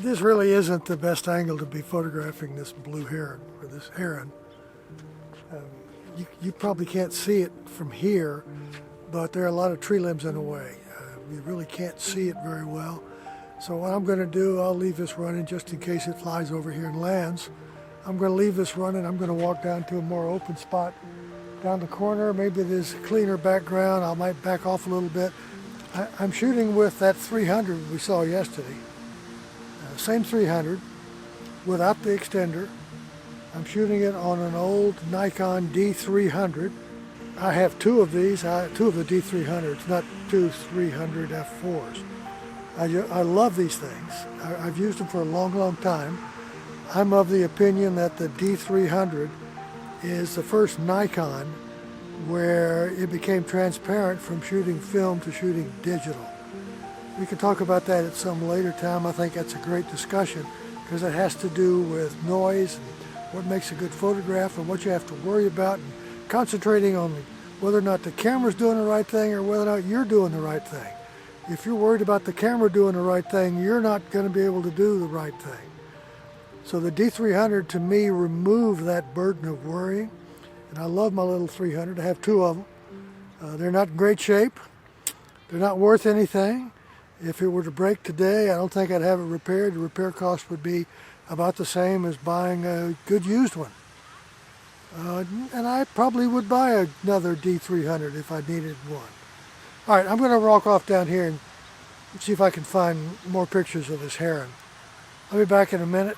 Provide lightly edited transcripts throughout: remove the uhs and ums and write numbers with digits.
This really isn't the best angle to be photographing this blue heron, or this heron. You probably can't see it from here, but there are a lot of tree limbs in the way. You really can't see it very well. So what I'm going to do, I'll leave this running just in case it flies over here and lands. I'm going to leave this running. I'm going to walk down to a more open spot down the corner. Maybe there's a cleaner background. I might back off a little bit. I'm shooting with that 300 we saw yesterday. Same 300 without the extender. I'm shooting it on an old Nikon D300. I have two of these, two of the D300s, not two 300 F4s. I love these things. I've used them for a long, long time. I'm of the opinion that the D300 is the first Nikon where it became transparent from shooting film to shooting digital. We can talk about that at some later time. I think that's a great discussion because it has to do with noise and what makes a good photograph and what you have to worry about, and concentrating on whether or not the camera's doing the right thing or whether or not you're doing the right thing. If you're worried about the camera doing the right thing, you're not going to be able to do the right thing. So the D300 to me removed that burden of worrying, and I love my little 300. I have two of them. They're not in great shape. They're not worth anything. If it were to break today, I don't think I'd have it repaired. The repair cost would be about the same as buying a good used one. And I probably would buy another D300 if I needed one. All right, I'm going to walk off down here and see if I can find more pictures of this heron. I'll be back in a minute.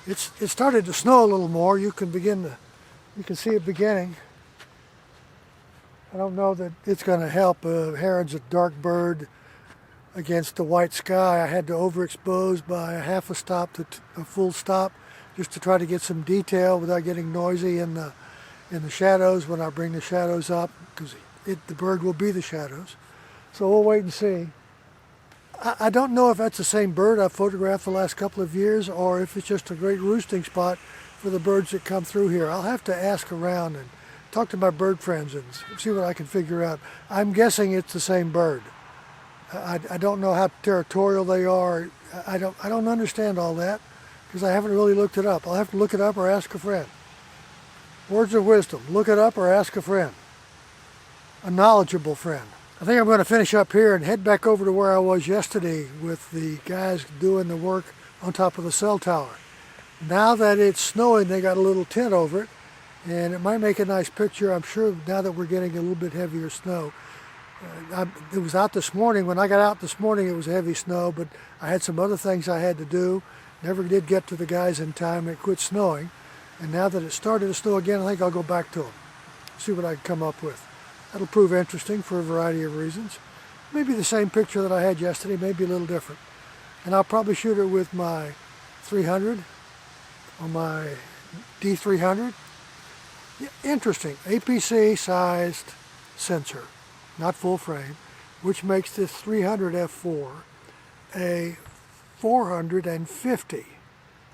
It started to snow a little more. You can see it beginning. I don't know that it's going to help. Heron's a dark bird against the white sky. I had to overexpose by a half a stop to a full stop just to try to get some detail without getting noisy in the shadows when I bring the shadows up, because the bird will be the shadows. So we'll wait and see. I don't know if that's the same bird I've photographed the last couple of years or if it's just a great roosting spot for the birds that come through here. I'll have to ask around and talk to my bird friends and see what I can figure out. I'm guessing it's the same bird. I don't know how territorial they are. I don't understand all that because I haven't really looked it up. I'll have to look it up or ask a friend. Words of wisdom: look it up or ask a friend, a knowledgeable friend. I think I'm going to finish up here and head back over to where I was yesterday with the guys doing the work on top of the cell tower. Now that it's snowing, they got a little tent over it, and it might make a nice picture. I'm sure now that we're getting a little bit heavier snow. It was out this morning. When I got out this morning, it was heavy snow, but I had some other things I had to do. Never did get to the guys in time. It quit snowing. And now that it started to snow again, I think I'll go back to them, see what I can come up with. That'll prove interesting for a variety of reasons. Maybe the same picture that I had yesterday, maybe a little different. And I'll probably shoot it with my 300 or my D300. Yeah, interesting, aps-c sized sensor, not full frame, which makes this 300 f4 a 450,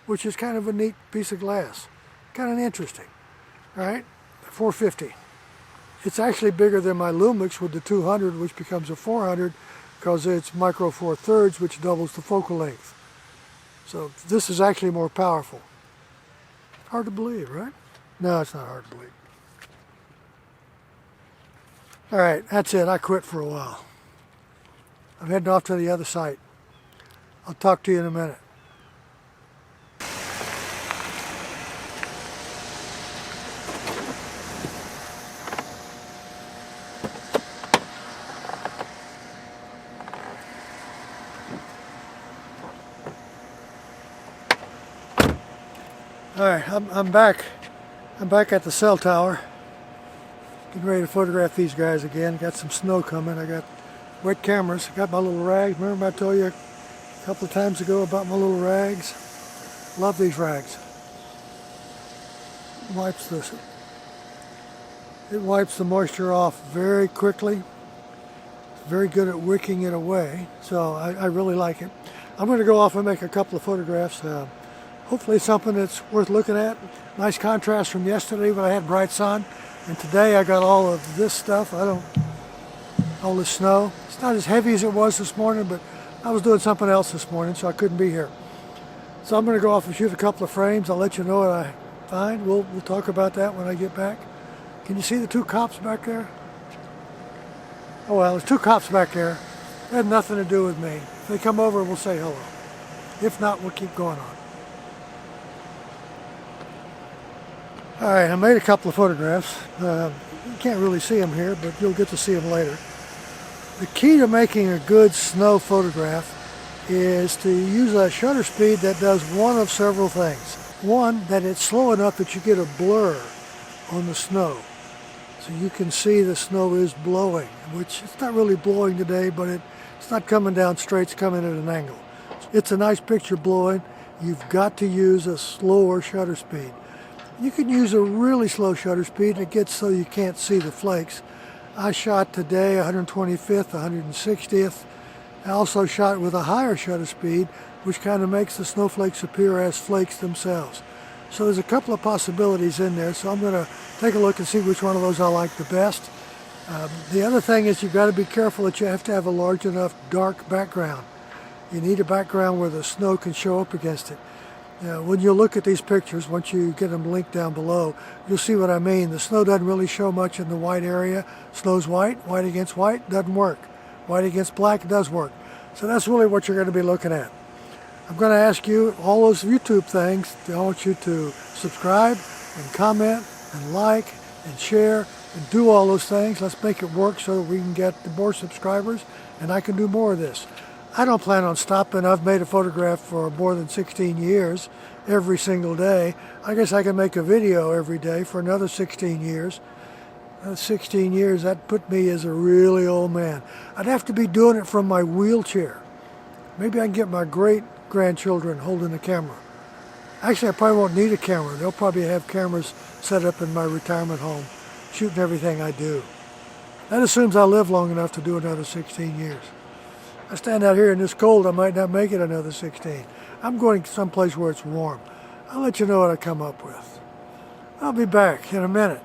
which is kind of a neat piece of glass. Kind of interesting, right? 450. It's actually bigger than my Lumix with the 200, which becomes a 400 because it's micro 4/3, which doubles the focal length. So this is actually more powerful. Hard to believe, right? No, it's not hard to believe. All right, that's it. I quit for a while. I'm heading off to the other site. I'll talk to you in a minute. All right, I'm back. I'm back at the cell tower. Getting ready to photograph these guys again. Got some snow coming. I got wet cameras. Got my little rags. Remember I told you a couple of times ago about my little rags? Love these rags. wipes the moisture off very quickly. It's very good at wicking it away, so I really like it. I'm going to go off and make a couple of photographs. Hopefully something that's worth looking at. Nice contrast from yesterday when I had bright sun, and today I got all of this stuff. All this snow. It's not as heavy as it was this morning, but I was doing something else this morning, so I couldn't be here. So I'm going to go off and shoot a couple of frames. I'll let you know what I find. We'll talk about that when I get back. Can you see the two cops back there? Oh well, there's two cops back there. It had nothing to do with me. If they come over, we'll say hello. If not, we'll keep going on. All right, I made a couple of photographs. You can't really see them here, but you'll get to see them later. The key to making a good snow photograph is to use a shutter speed that does one of several things. One, that it's slow enough that you get a blur on the snow. So you can see the snow is blowing, which it's not really blowing today, but it's not coming down straight, it's coming at an angle. It's a nice picture blowing. You've got to use a slower shutter speed. You can use a really slow shutter speed. It gets so you can't see the flakes. I shot today 125th, 160th. I also shot with a higher shutter speed, which kind of makes the snowflakes appear as flakes themselves. So there's a couple of possibilities in there, so I'm going to take a look and see which one of those I like the best. The other thing is you've got to be careful that you have to have a large enough dark background. You need a background where the snow can show up against it. When you look at these pictures, once you get them linked down below, you'll see what I mean. The snow doesn't really show much in the white area. Snow's white, white against white, doesn't work. White against black does work. So that's really what you're going to be looking at. I'm going to ask you all those YouTube things. I want you to subscribe and comment and like and share and do all those things. Let's make it work so that we can get more subscribers and I can do more of this. I don't plan on stopping. I've made a photograph for more than 16 years, every single day. I guess I can make a video every day for another 16 years. 16 years, that put me as a really old man. I'd have to be doing it from my wheelchair. Maybe I can get my great-grandchildren holding the camera. Actually, I probably won't need a camera. They'll probably have cameras set up in my retirement home, shooting everything I do. That assumes I live long enough to do another 16 years. I stand out here in this cold, I might not make it another 16. I'm going someplace where it's warm. I'll let you know what I come up with. I'll be back in a minute.